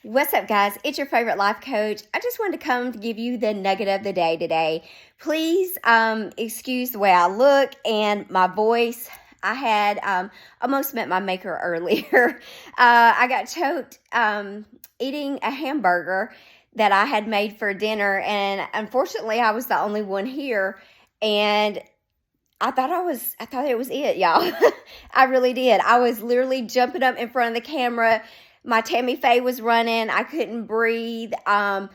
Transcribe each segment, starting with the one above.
What's up, guys? It's your favorite life coach. I just wanted to come to give you the nugget of the day today. Please excuse the way I look and my voice. I had almost met my maker earlier. I got choked eating a hamburger that I had made for dinner, and unfortunately, I was the only one here. And I thought it was it, y'all. I really did. I was literally jumping up in front of the camera. My Tammy Faye was running. I couldn't breathe. I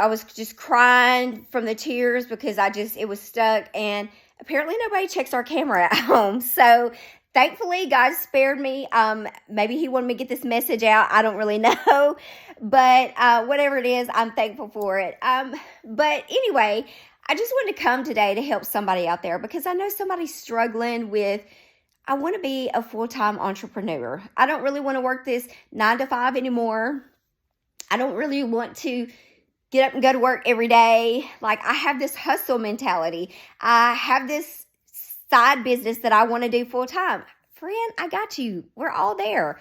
was just crying from the tears because it was stuck. And apparently nobody checks our camera at home. So thankfully, God spared me. Maybe he wanted me to get this message out. I don't really know. But whatever it is, I'm thankful for it. But anyway, I just wanted to come today to help somebody out there because I know somebody's struggling with, I want to be a full-time entrepreneur. I don't really want to work this 9 to 5 anymore. I don't really want to get up and go to work every day. Like, I have this hustle mentality. I have this side business that I want to do full-time. Friend, I got you. We're all there.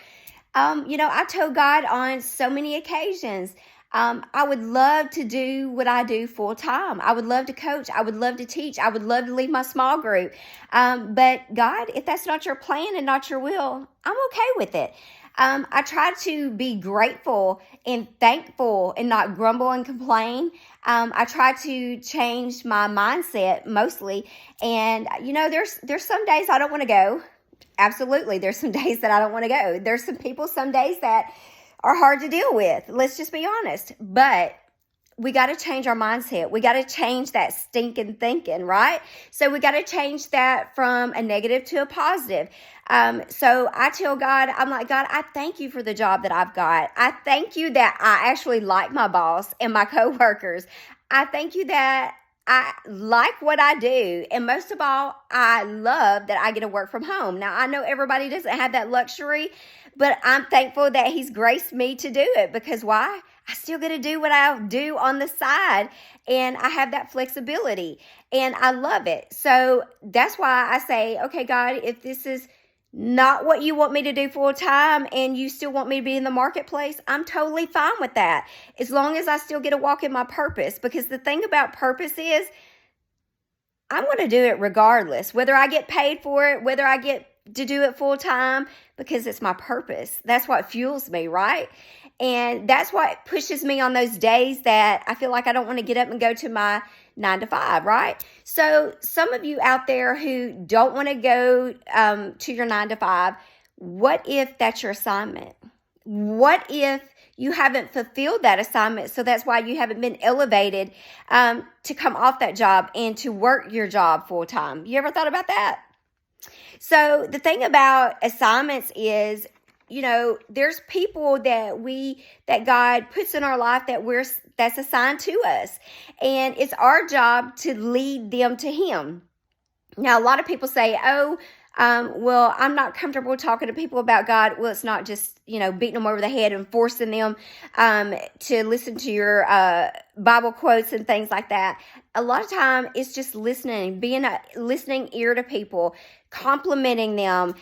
I told God on so many occasions, I would love to do what I do full time. I would love to coach. I would love to teach. I would love to lead my small group. But God, if that's not your plan and not your will, I'm okay with it. I try to be grateful and thankful and not grumble and complain. I try to change my mindset mostly. And, there's some days I don't want to go. Absolutely. There's some days that I don't want to go. There's some people some days that are hard to deal with. Let's just be honest. But we got to change our mindset. We got to change that stinking thinking, right? So we got to change that from a negative to a positive. So I tell God, I'm like, God, I thank you for the job that I've got. I thank you that I actually like my boss and my coworkers. I thank you that I like what I do. And most of all, I love that I get to work from home. Now, I know everybody doesn't have that luxury, but I'm thankful that he's graced me to do it because why? I still get to do what I do on the side, and I have that flexibility, and I love it. So that's why I say, okay, God, if this is not what you want me to do full time and you still want me to be in the marketplace, I'm totally fine with that. As long as I still get to walk in my purpose, because the thing about purpose is I'm going to do it regardless, whether I get paid for it, whether I get to do it full time, because it's my purpose. That's what fuels me, right? And that's what pushes me on those days that I feel like I don't want to get up and go to my 9 to 5, right? So some of you out there who don't want to go to your 9 to 5, what if that's your assignment? What if you haven't fulfilled that assignment? So that's why you haven't been elevated to come off that job and to work your job full time. You ever thought about that? So the thing about assignments is, there's people that God puts in our life that's assigned to us. And it's our job to lead them to Him. Now, a lot of people say, well, I'm not comfortable talking to people about God. Well, it's not just, beating them over the head and forcing them to listen to your Bible quotes and things like that. A lot of time it's just listening, being a listening ear to people, complimenting them,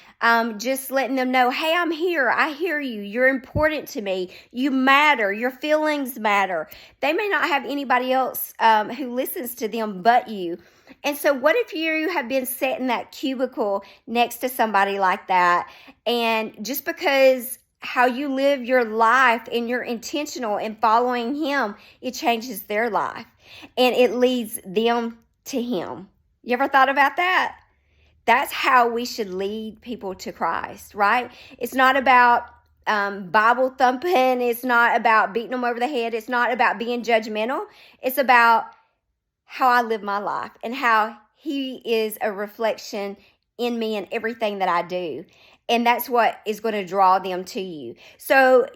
just letting them know, hey, I'm here. I hear you. You're important to me. You matter. Your feelings matter. They may not have anybody else who listens to them but you. And so what if you have been sat in that cubicle next to somebody like that, and just because how you live your life and you're intentional in following Him, it changes their life and it leads them to Him. You ever thought about that? That's how we should lead people to Christ, right? It's not about Bible thumping. It's not about beating them over the head. It's not about being judgmental. It's about how I live my life and how He is a reflection in me and everything that I do. And that's what is going to draw them to you. So,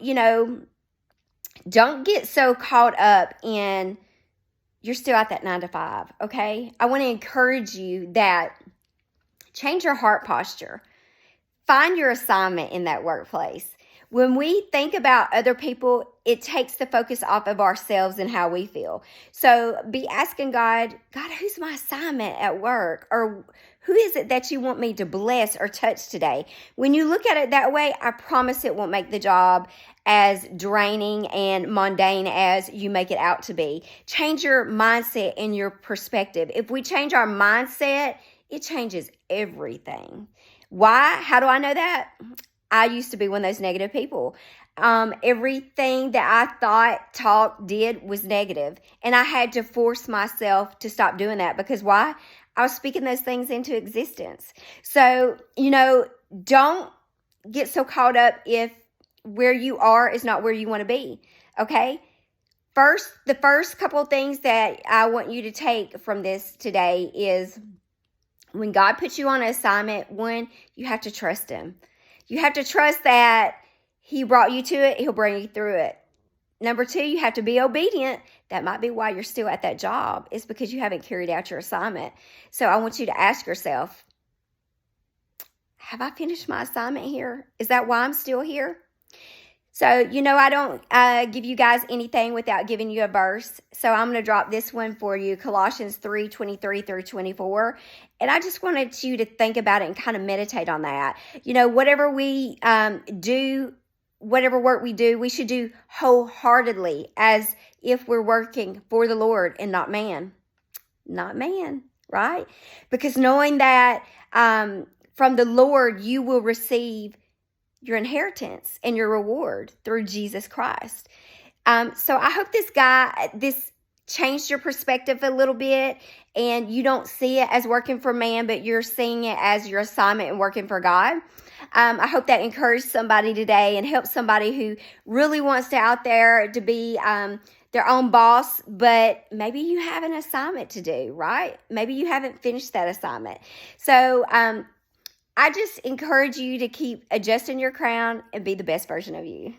don't get so caught up in you're still at that 9 to 5, okay? I want to encourage you that change your heart posture. Find your assignment in that workplace. When we think about other people, it takes the focus off of ourselves and how we feel. So be asking God, who's my assignment at work? Or Who is it that you want me to bless or touch today? When you look at it that way, I promise it won't make the job as draining and mundane as you make it out to be. Change your mindset and your perspective. If we change our mindset, it changes everything. Why? How do I know that? I used to be one of those negative people. Everything that I thought, talked, did was negative. And I had to force myself to stop doing that because why? I was speaking those things into existence. So, don't get so caught up if where you are is not where you want to be. Okay? The first couple of things that I want you to take from this today is when God puts you on an assignment, one, you have to trust Him. You have to trust that He brought you to it. He'll bring you through it. Number two, you have to be obedient. That might be why you're still at that job. It's because you haven't carried out your assignment. So I want you to ask yourself, have I finished my assignment here? Is that why I'm still here? So, I don't give you guys anything without giving you a verse. So I'm going to drop this one for you, Colossians 3:23 through 24. And I just wanted you to think about it and kind of meditate on that. Whatever we do, whatever work we do, we should do wholeheartedly as if we're working for the Lord and not man. Not man, right? Because knowing that from the Lord you will receive your inheritance and your reward through Jesus Christ. So I hope this changed your perspective a little bit and you don't see it as working for man, but you're seeing it as your assignment and working for God. I hope that encouraged somebody today and helped somebody who really wants to out there to be their own boss, but maybe you have an assignment to do, right? Maybe you haven't finished that assignment. So I just encourage you to keep adjusting your crown and be the best version of you.